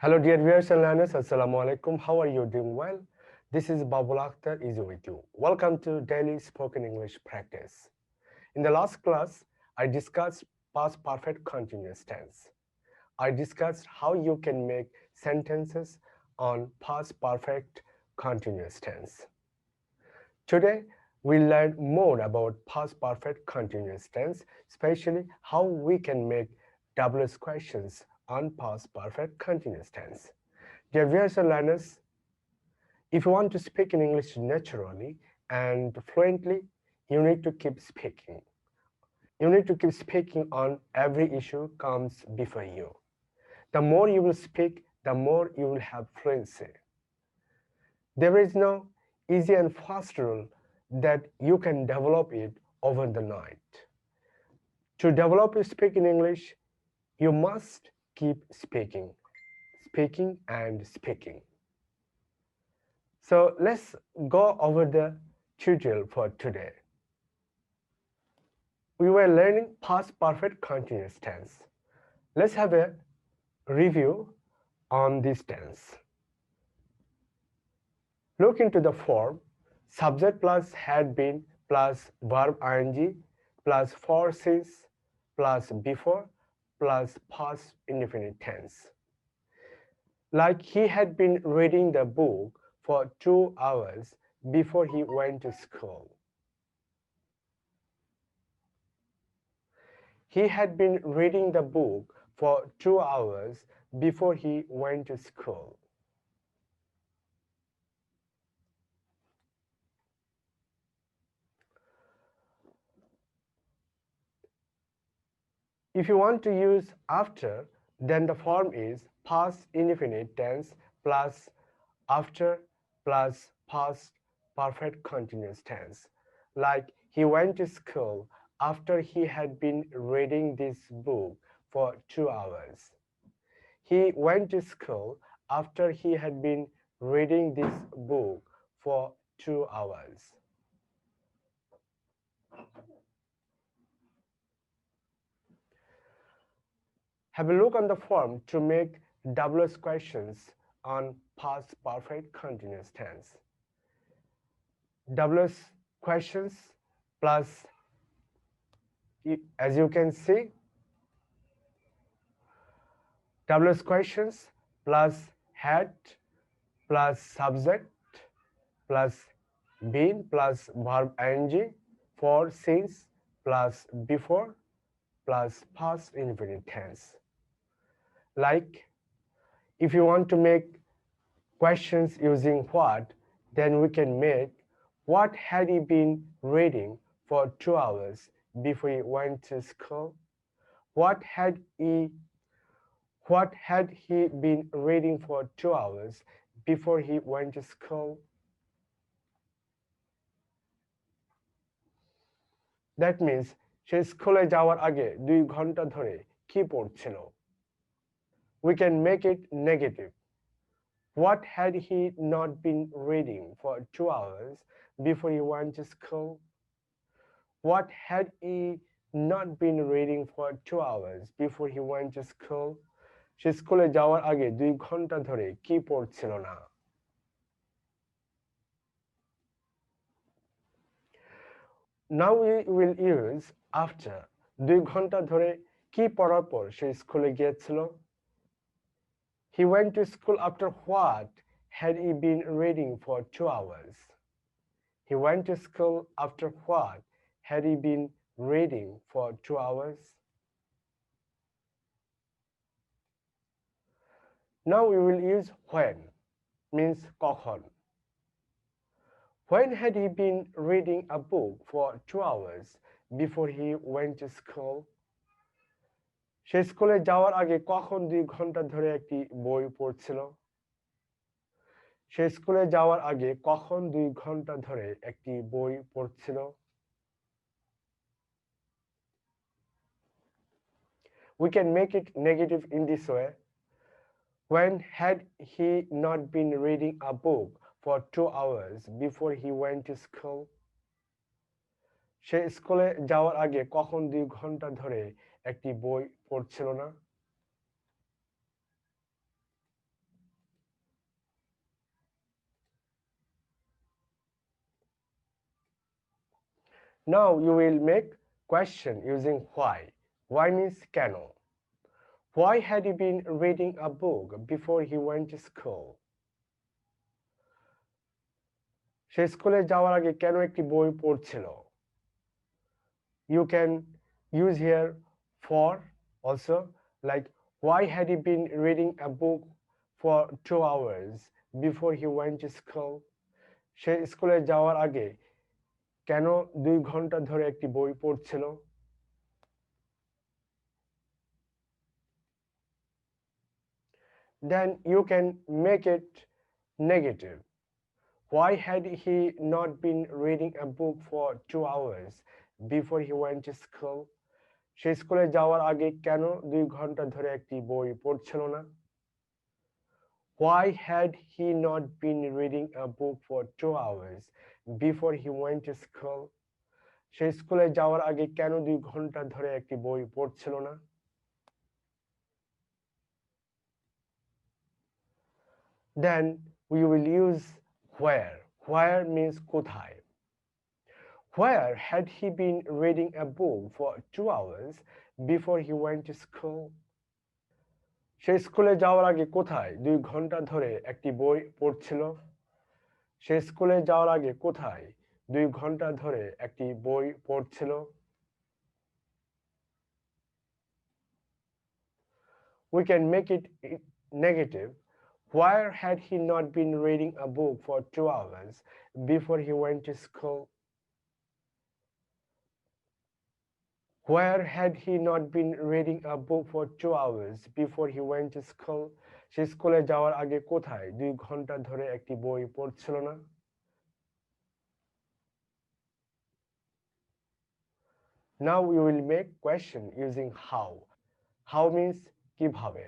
Hello dear viewers and learners, Assalamu alaikum. How are you doing well? This is Babul Akhtar is with you. Welcome to Daily Spoken English Practice. In the last class, I discussed past perfect continuous tense. I discussed how you can make sentences on past perfect continuous tense. Today, we learn more about past perfect continuous tense, especially how we can make WS questions on past perfect continuous tense. Dear viewers and learners, if you want to speak in English naturally and fluently, you need to keep speaking. You need to keep speaking on every issue comes before you. The more you will speak, the more you will have fluency. There is no easy and fast rule that you can develop it over the night. To develop your speaking English, you must keep speaking, speaking and speaking. So let's go over the tutorial for today. We were learning past perfect continuous tense. Let's have a review on this tense. Look into the form subject plus had been plus verb ing plus for since plus before plus past indefinite tense. Like he had been reading the book for 2 hours before he went to school. He had been reading the book for 2 hours before he went to school. If you want to use after, then the form is past indefinite tense plus after plus past perfect continuous tense. Like he went to school after he had been reading this book for 2 hours. He went to school after he had been reading this book for 2 hours. Have a look on the form to make WS questions on past perfect continuous tense. WS questions plus, as you can see, WS questions plus had plus subject plus been plus verb ing for since plus before plus past indefinite tense. Like if you want to make questions using what, then we can make what had he been reading for 2 hours before he went to school? What had he been reading for 2 hours before he went to school? That means সে স্কুলে যাওয়ার আগে 2 ঘন্টা ধরে কি পড়ছিল? We can make it negative. What had he not been reading for 2 hours before he went to school? What had he not been reading for 2 hours before he went to school? সে স্কুলে যাওয়ার আগে 2 ঘন্টা ধরে কি পড়ছিল না? Now we will use after. 2 ঘন্টা ধরে কি পড়ার পর সে স্কুলে গিয়েছিল? He went to school after what had he been reading for 2 hours? He went to school after what had he been reading for 2 hours? Now we will use when, means কখন. When had he been reading a book for 2 hours before he went to school? সে স্কুলে যাওয়ার আগে কখন 2 ঘন্টা ধরে একটি বই পড়ছিল? সে স্কুলে যাওয়ার আগে কখন 2 ঘন্টা ধরে একটি বই পড়ছিল? We can make it negative in this way. When had he not been reading a book for 2 hours before he went to school? সে স্কুলে যাওয়ার আগে কখন 2 ঘন্টা ধরে একটি বই পড়ছিল না? Now you will make question using why. Why means কেন. Why had he been reading a book before he went to school? সে স্কুলে যাওয়ার আগে কেন একটি বই পড়ছিল? You can use here for also, like why had he been reading a book for 2 hours before he went to school? সে স্কুলে যাওয়ার আগে কেন 2 ঘন্টা ধরে একটি বই পড়ছিল? Then you can make it negative. Why had he not been reading a book for 2 hours before he went to school? সে স্কুলে যাওয়ার আগে কেন 2 ঘন্টা ধরে একটি বই পড়ছিল না? Why had he not been reading a book for 2 hours before he went to school? সে স্কুলে যাওয়ার আগে কেন 2 ঘন্টা ধরে একটি বই পড়ছিল না? Then we will use where. Where means কোথায়. Where had he been reading a book for 2 hours before he went to school? সে স্কুলে যাওয়ার আগে কোথায় 2 ঘন্টা ধরে একটি বই পড়ছিল? সে স্কুলে যাওয়ার আগে কোথায় 2 ঘন্টা ধরে একটি বই পড়ছিল? We can make it negative. Where had he not been reading a book for 2 hours before he went to school? Where had he not been reading a book for 2 hours before he went to school? সে স্কুলে যাওয়ার আগে কোথায় 2 ঘন্টা ধরে একটি বই পড়ছিল না? Now we will make question using how. How means কিভাবে.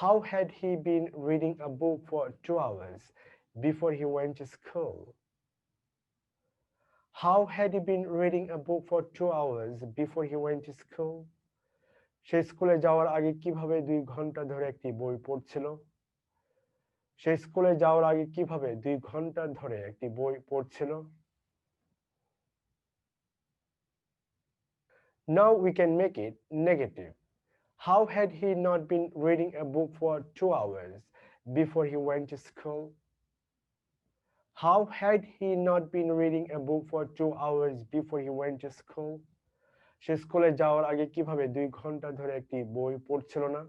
How had he been reading a book for 2 hours before he went to school? How had he been reading a book for 2 hours before he went to school? সে স্কুলে যাওয়ার আগে কিভাবে 2 ঘন্টা ধরে একটি বই পড়ছিল? সে স্কুলে যাওয়ার আগে কিভাবে 2 ঘন্টা ধরে একটি বই পড়ছিল? Now we can make it negative. How had he not been reading a book for 2 hours before he went to school? How had he not been reading a book for 2 hours before he went to school? সে স্কুলে যাওয়ার আগে কিভাবে 2 ঘন্টা ধরে একটি বই পড়ছিল না?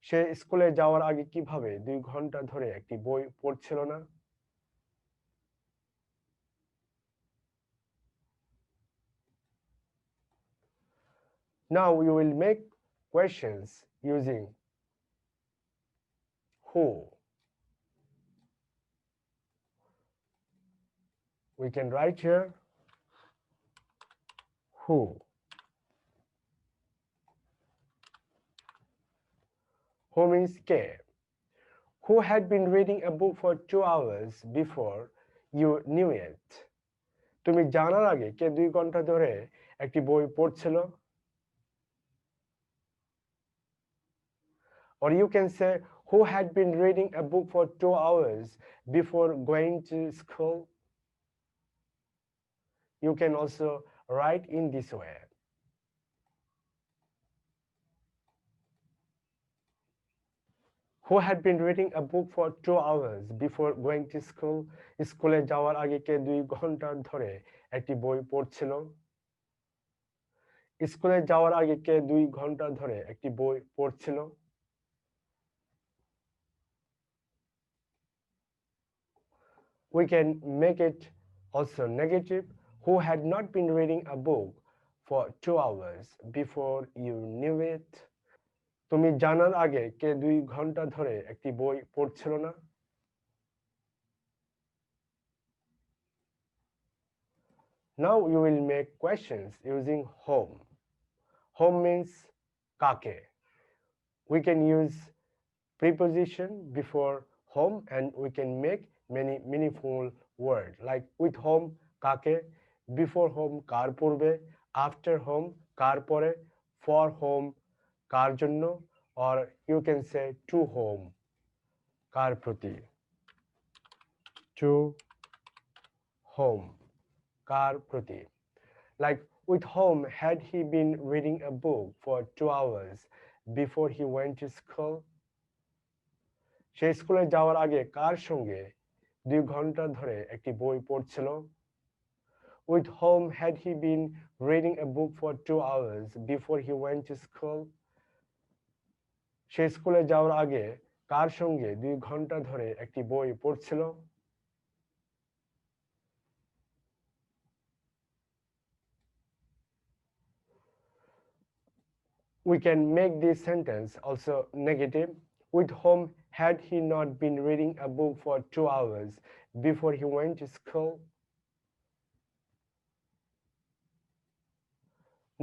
সে স্কুলে যাওয়ার আগে কিভাবে 2 ঘন্টা ধরে একটি বই পড়ছিল না? Now we will make questions using who. We can write here who. Who means K. Who had been reading a book for 2 hours before you knew it? তুমি জানার আগে কে 2 ঘন্টা ধরে একটি বই পড়ছিল? Or you can say who had been reading a book for 2 hours before going to school? You can also write in this way. Who had been reading a book for 2 hours before going to school? স্কুলে যাওয়ার আগে কে 2 ঘন্টা ধরে একটি বই পড়ছিল? স্কুলে যাওয়ার আগে কে 2 ঘন্টা ধরে একটি বই পড়ছিল? We can make it also negative. Who had not been reading a book for 2 hours before you knew it? তুমি জানার আগে কে 2 ঘন্টা ধরে একটি বই পড়ছিল না? Now you will make questions using whom. Whom means কাকে. We can use preposition before whom and we can make many meaningful words like with whom কাকে, before whom কার পূর্বে, after whom কার পরে, for whom কার জন্য, or you can say to whom কার প্রতি. To whom কার প্রতি. Like, with whom had he been reading a book for 2 hours before he went to school? সে স্কুলে যাওয়ার আগে কার সঙ্গে 2 ঘন্টা ধরে একটি বই পড়ছিল? With whom had he been reading a book for 2 hours before he went to school? সে স্কুলে যাওয়ার আগে কার সঙ্গে 2 ঘন্টা ধরে একটি বই পড়ছিল? We can make this sentence also negative. With whom had he not been reading a book for 2 hours before he went to school?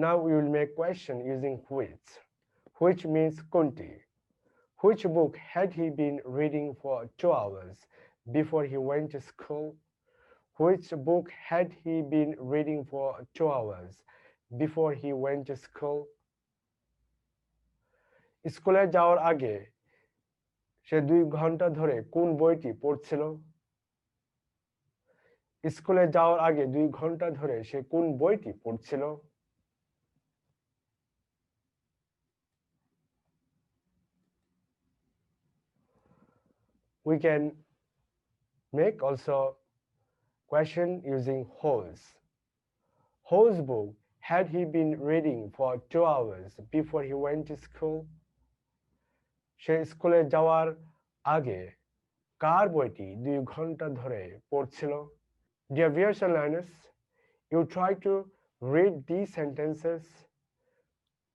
Now we will make question using which means কোনটি. Which book had he been reading for 2 hours before he went to school? Which book had he been reading for 2 hours before he went to school? স্কুলে যাওয়ার আগে সে 2 ঘন্টা ধরে কোন বইটি পড়ছিল? স্কুলে যাওয়ার আগে 2 ঘন্টা ধরে সে কোন বইটি পড়ছিল? We can make also question using whose book had he been reading for 2 hours before he went to school? সে স্কুলে যাওয়ার আগে কার বইটি 2 ঘন্টা ধরে পড়ছিল? Dear viewers and learners, you try to read these sentences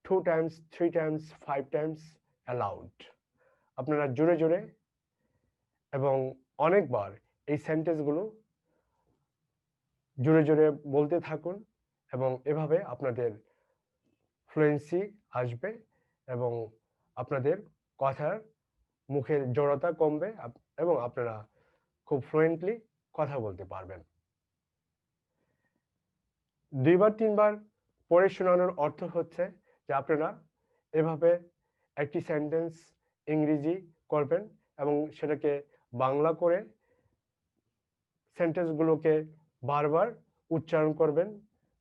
2 times, 3 times, 5 times aloud. আপনারা জোরে জোরে এবং অনেকবার এই সেন্টেন্সগুলো জোরে জোরে বলতে থাকুন এবং এভাবে আপনাদের ফ্লুয়েন্সি আসবে এবং আপনাদের কথার মুখের জড়তা কমবে এবং আপনারা খুব ফ্লুয়েন্টলি কথা বলতে পারবেন। 2বার 3বার পড়ে শোনানোর অর্থ হচ্ছে যে আপনারা এভাবে একটি সেন্টেন্স ইংরেজি করবেন এবং সেটাকে বাংলা করে সেন্টেন্সগুলোকে বারবার উচ্চারণ করবেন,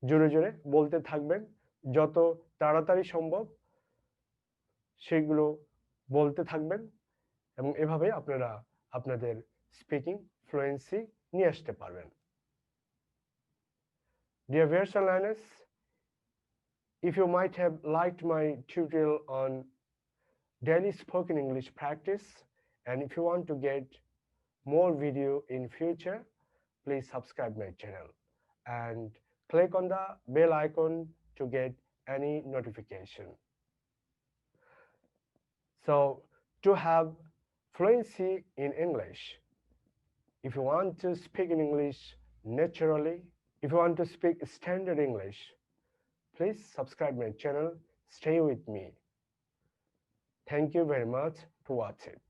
জোরে জোরে বলতে থাকবেন, যত তাড়াতাড়ি সম্ভব সেগুলো বলতে থাকবেন এবং এভাবে আপনারা আপনাদের স্পিকিং ফ্লুয়েন্সি নিয়ে আসতে পারবেন। Dear viewers and learners, if you might have liked my tutorial on daily spoken English practice, and if you want to get more video in future, please subscribe my channel and click on the bell icon to get any notification. So to have fluency in English, if you want to speak in English naturally, if you want to speak standard English, please subscribe my channel, stay with me. Thank you very much to watch it.